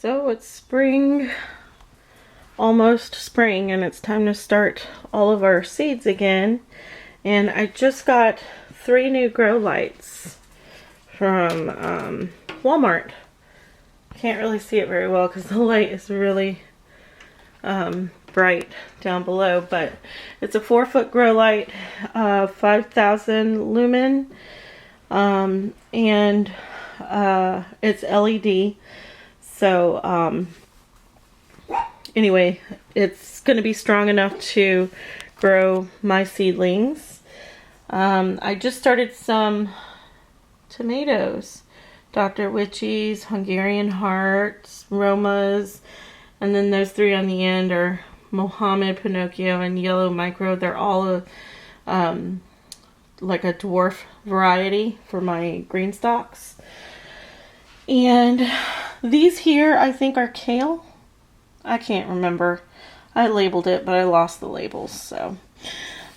So it's spring, almost spring, and it's time to start all of our seeds again. And I just got 3 new grow lights from Walmart. Can't really see it very well because the light is really bright down below, but it's a 4-foot grow light, 5,000 lumen, and it's LED. So anyway, it's going to be strong enough to grow my seedlings. I just started some tomatoes, Dr. Witchy's, Hungarian Hearts, Romas, and then those 3 on the end are Mohammed, Pinocchio, and Yellow Micro. They're all like a dwarf variety for my green stalks. And these here I think are kale. I can't remember. I labeled it, but I lost the labels. So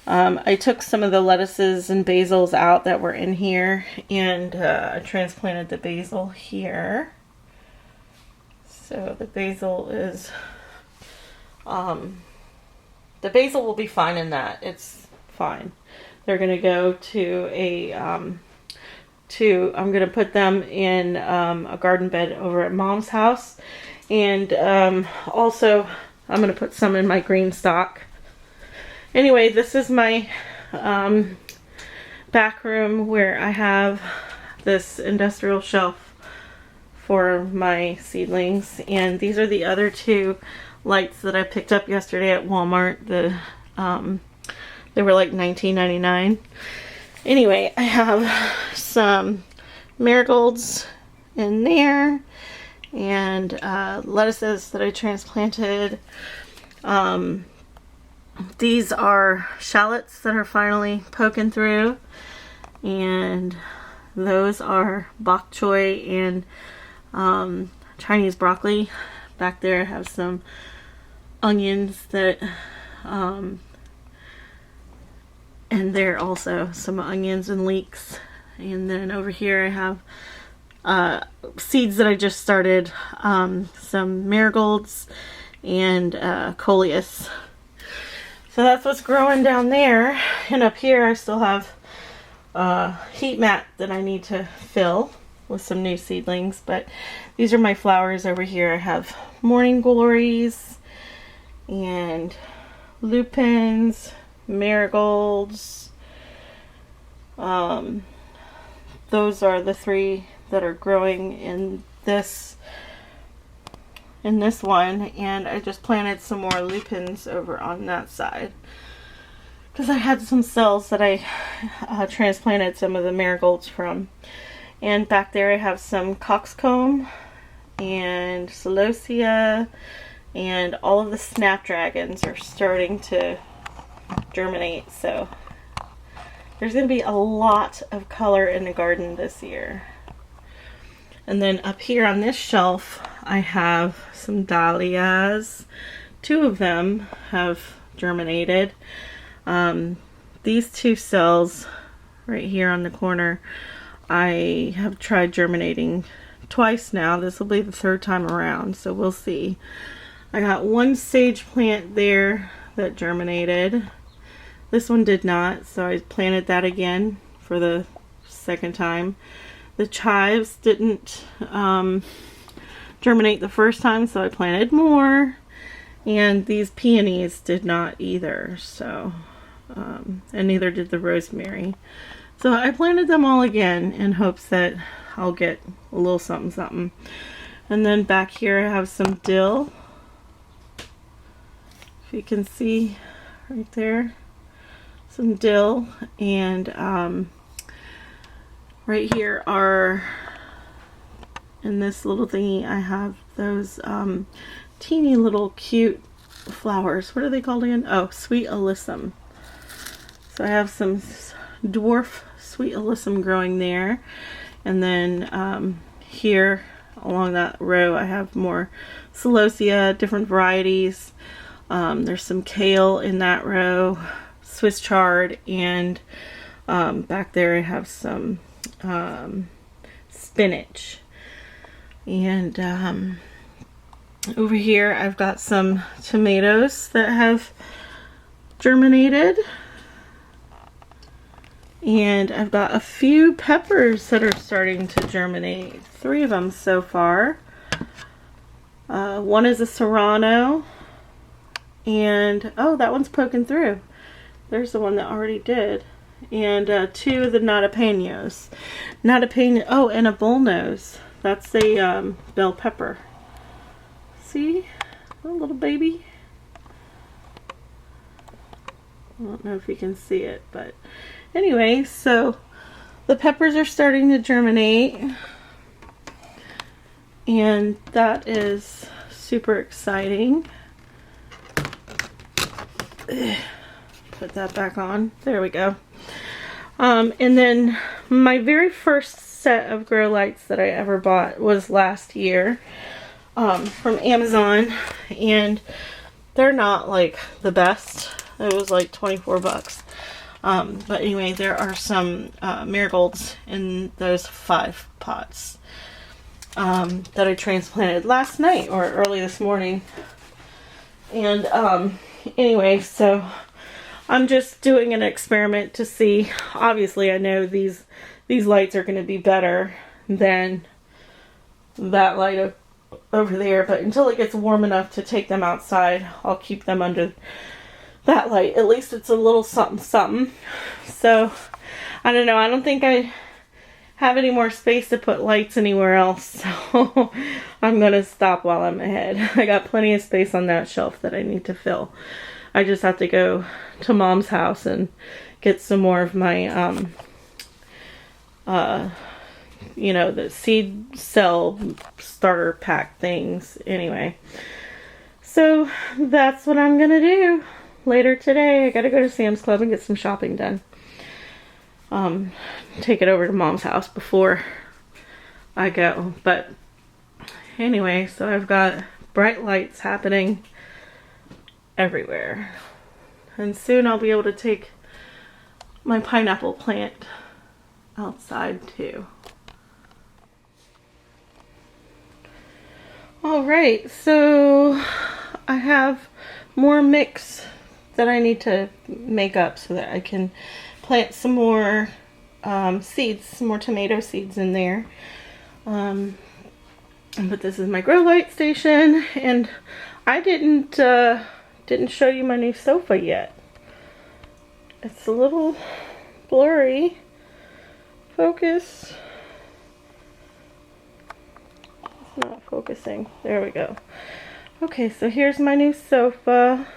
I took some of the lettuces and basils out that were in here, and I transplanted the basil here. So the basil is, the basil will be fine in that. It's fine. They're going to go to a, I'm going to put them in a garden bed over at Mom's house. And also I'm going to put some in my green stock. Anyway, this is my back room where I have this industrial shelf for my seedlings, and these are the other 2 lights that I picked up yesterday at Walmart. They were like $19.99. Anyway, I have some marigolds in there, and lettuces that I transplanted. These are shallots that are finally poking through, and those are bok choy and Chinese broccoli. Back there I have some onions that and there also some onions and leeks. And then over here I have seeds that I just started, some marigolds and coleus. So that's what's growing down there. And up here I still have a heat mat that I need to fill with some new seedlings. But these are my flowers over here. I have morning glories and lupins, marigolds. Those are the 3 that are growing in this one, and I just planted some more lupins over on that side because I had some cells that I transplanted some of the marigolds from. And back there I have some coxcomb and celosia, and all of the snapdragons are starting to germinate. So there's going to be a lot of color in the garden this year. And then up here on this shelf I have some dahlias. 2 of them have germinated. These 2 cells right here on the corner I have tried germinating twice now. This will be the 3rd time around, so we'll see. I got 1 sage plant there that germinated. This one did not, so I planted that again for the 2nd time. The chives didn't germinate the first time, so I planted more. And these peonies did not either, so and neither did the rosemary. So I planted them all again in hopes that I'll get a little something something. And then back here I have some dill. If you can see right there, some dill. And right here are, in this little thingy, I have those teeny little cute flowers. What are they called again? Oh, sweet alyssum. So I have some dwarf sweet alyssum growing there. And then here along that row I have more celosia, different varieties. There's some kale in that row, Swiss chard, and back there I have some spinach. And Over here I've got some tomatoes that have germinated. And I've got a few peppers that are starting to germinate. 3 of them so far. One is a serrano. And, oh, that one's poking through. There's the one that already did. And 2 of the natapenos. Natapeño, oh, and a bullnose. That's a bell pepper. See? A little baby. I don't know if you can see it, but anyway, so the peppers are starting to germinate. And that is super exciting. Put that back on. There we go. And then my very first set of grow lights that I ever bought was last year from Amazon, and they're not like the best. It was like 24 bucks. But anyway, there are some marigolds in those 5 pots that I transplanted last night or early this morning. And anyway, so I'm just doing an experiment to see. Obviously, I know these lights are going to be better than that light over there, but until it gets warm enough to take them outside, I'll keep them under that light. At least it's a little something something. So I don't know, I don't think I have any more space to put lights anywhere else, so I'm gonna stop while I'm ahead. I got plenty of space on that shelf that I need to fill. I just have to go to Mom's house and get some more of my you know, the seed cell starter pack things. Anyway, so that's what I'm gonna do later today. I gotta go to Sam's Club and get some shopping done. Take it over to Mom's house before I go. But anyway, so I've got bright lights happening everywhere. And soon I'll be able to take my pineapple plant outside too. Alright, so I have more mix that I need to make up so that I can plant some more seeds, some more tomato seeds in there. But this is my grow light station, and I didn't show you my new sofa yet. It's a little blurry. Focus. It's not focusing. There we go. Okay, so here's my new sofa.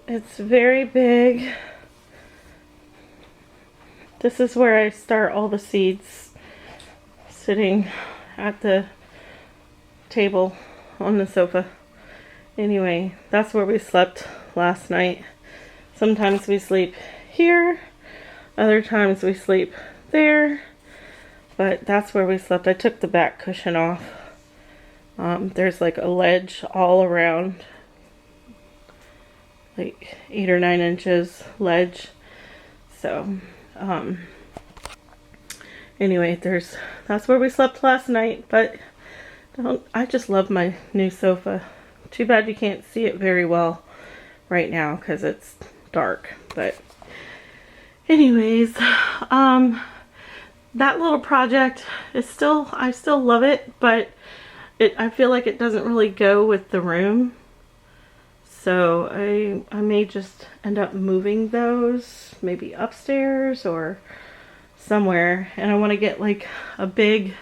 It's very big. This is where I start all the seeds, sitting at the table on the sofa. Anyway, that's where we slept last night. Sometimes we sleep here, other times we sleep there, but that's where we slept. I took the back cushion off. There's like a ledge all around, like 8 or 9 inches ledge. So anyway, that's where we slept last night. But I just love my new sofa. Too bad you can't see it very well right now because it's dark. But anyways, that little project is I still love it, but I feel like it doesn't really go with the room. So I may just end up moving those, maybe upstairs or somewhere. And I want to get like a big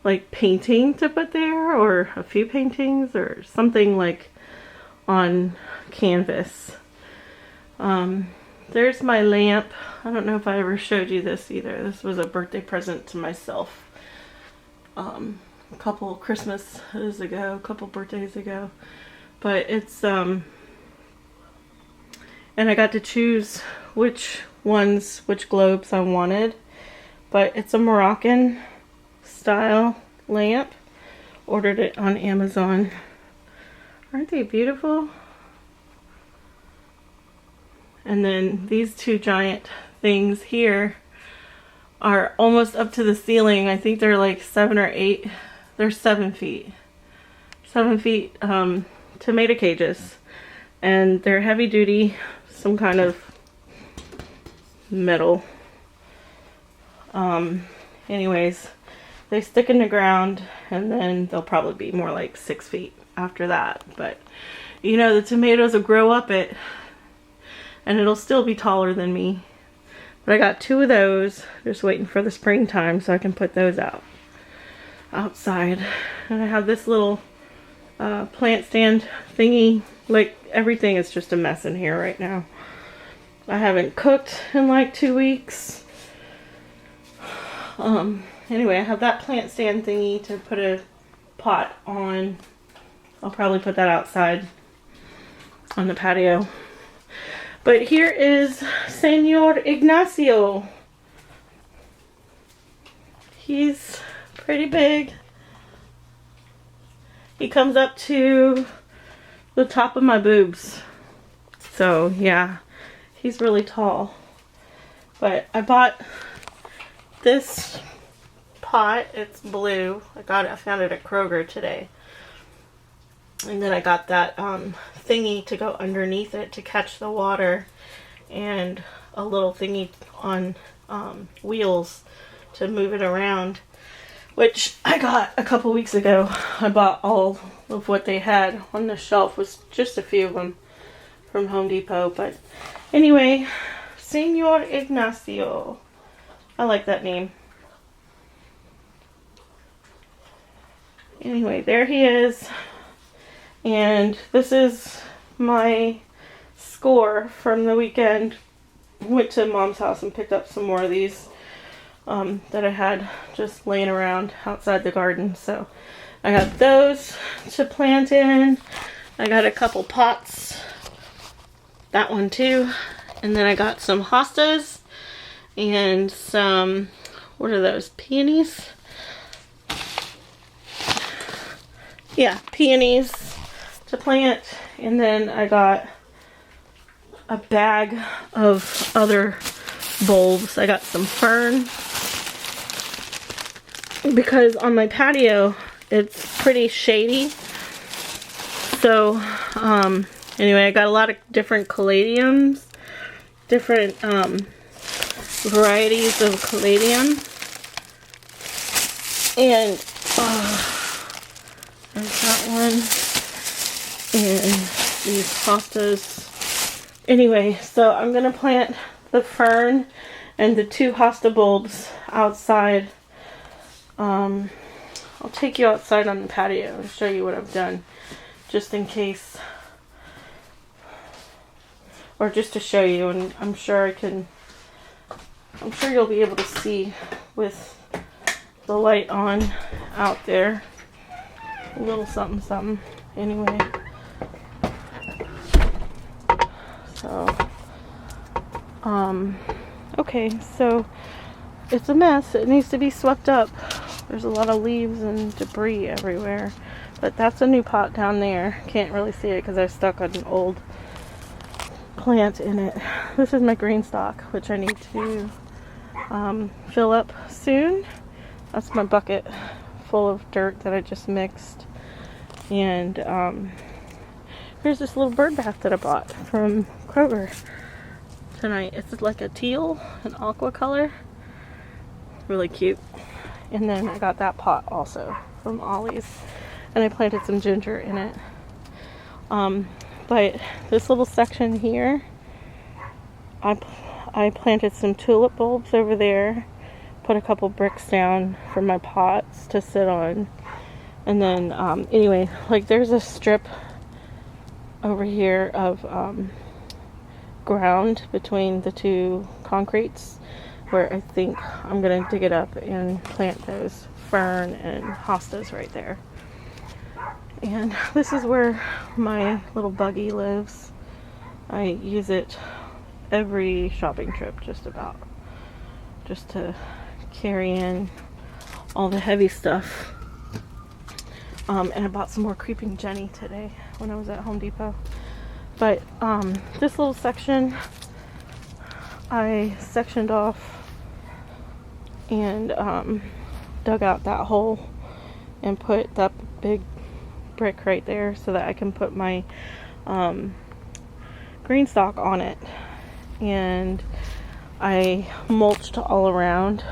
like painting to put there, or a few paintings or something like on canvas. There's my lamp. I don't know if I ever showed you this either. This was a birthday present to myself. A couple Christmases ago, a couple birthdays ago. But it's, and I got to choose which globes I wanted. But it's a Moroccan style lamp. Ordered it on Amazon. Aren't they beautiful? And then these 2 giant things here are almost up to the ceiling. I think they're like 7 or 8. They're 7 feet 7 feet tomato cages, and they're heavy duty, some kind of metal. Anyways, they stick in the ground, and then they'll probably be more like 6 feet after that. But you know, the tomatoes will grow up it, and it'll still be taller than me. But I got 2 of those, just waiting for the springtime so I can put those outside. And I have this little plant stand thingy. Like, everything is just a mess in here right now. I haven't cooked in like 2 weeks. Anyway, I have that plant stand thingy to put a pot on. I'll probably put that outside on the patio. But here is Señor Ignacio. He's pretty big. He comes up to the top of my boobs. So yeah, he's really tall. But I bought this pot. It's blue. I found it at Kroger today. And then I got that thingy to go underneath it to catch the water, and a little thingy on wheels to move it around, which I got a couple weeks ago. I bought all of what they had on the shelf, was just a few of them from Home Depot. But anyway, Señor Ignacio. I like that name. Anyway, there he is. And this is my score from the weekend. Went to Mom's house and picked up some more of these that I had just laying around outside the garden. So I got those to plant in. I got a couple pots. That one too. And then I got some hostas and some, what are those, peonies? Yeah, peonies to plant. And then I got a bag of other bulbs. I got some fern because on my patio it's pretty shady. So anyway, I got a lot of different caladiums, different varieties of caladium, and there's that one, and these hostas. Anyway, so I'm gonna plant the fern and the 2 hosta bulbs outside. I'll take you outside on the patio and show you what I've done, just in case, or just to show you. And I'm sure you'll be able to see with the light on out there. A little something something. Anyway, so okay, so it's a mess. It needs to be swept up. There's a lot of leaves and debris everywhere. But that's a new pot down there. Can't really see it because I stuck an old plant in it. This is my green stock, which I need to fill up soon. That's my bucket full of dirt that I just mixed. And here's this little bird bath that I bought from Kroger tonight. It's like a teal, an aqua color. Really cute. And then I got that pot also from Ollie's, and I planted some ginger in it. But this little section here, I planted some tulip bulbs over there, put a couple bricks down for my pots to sit on. And then anyway, like there's a strip over here of ground between the 2 concretes where I think I'm gonna dig it up and plant those fern and hostas right there. And this is where my little buggy lives. I use it every shopping trip, just about, just to carry in all the heavy stuff. And I bought some more creeping Jenny today when I was at Home Depot. But this little section I sectioned off and dug out that hole and put that big brick right there so that I can put my green stalk on it. And I mulched all around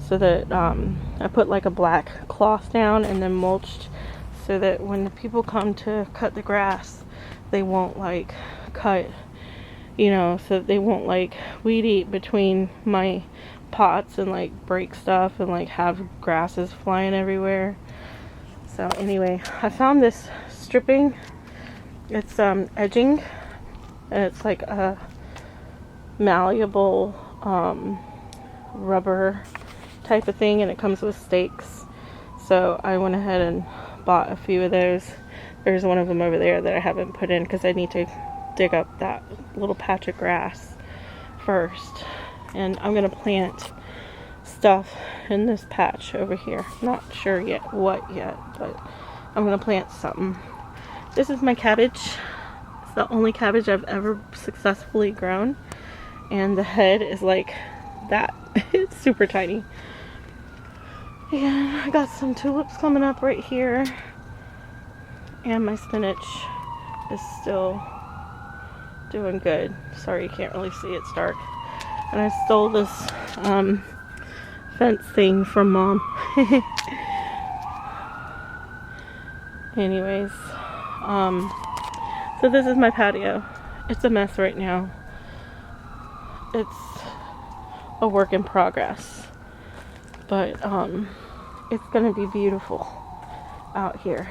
so that I put like a black cloth down and then mulched so that when the people come to cut the grass, they won't like cut, you know, so that they won't like weed eat between my pots and like break stuff and like have grasses flying everywhere. So anyway, I found this stripping. It's edging, and it's like a malleable rubber type of thing, and it comes with stakes. So I went ahead and bought a few of those. There's one of them over there that I haven't put in because I need to dig up that little patch of grass first. And I'm gonna plant stuff in this patch over here. Not sure yet what yet, but I'm gonna plant something. This is my cabbage. It's the only cabbage I've ever successfully grown, and the head is like that. It's super tiny. And I got some tulips coming up right here, and my spinach is still doing good. Sorry you can't really see, it's dark. And I stole this fence thing from Mom. Anyways, so this is my patio. It's a mess right now. It's a work in progress, but it's gonna be beautiful out here.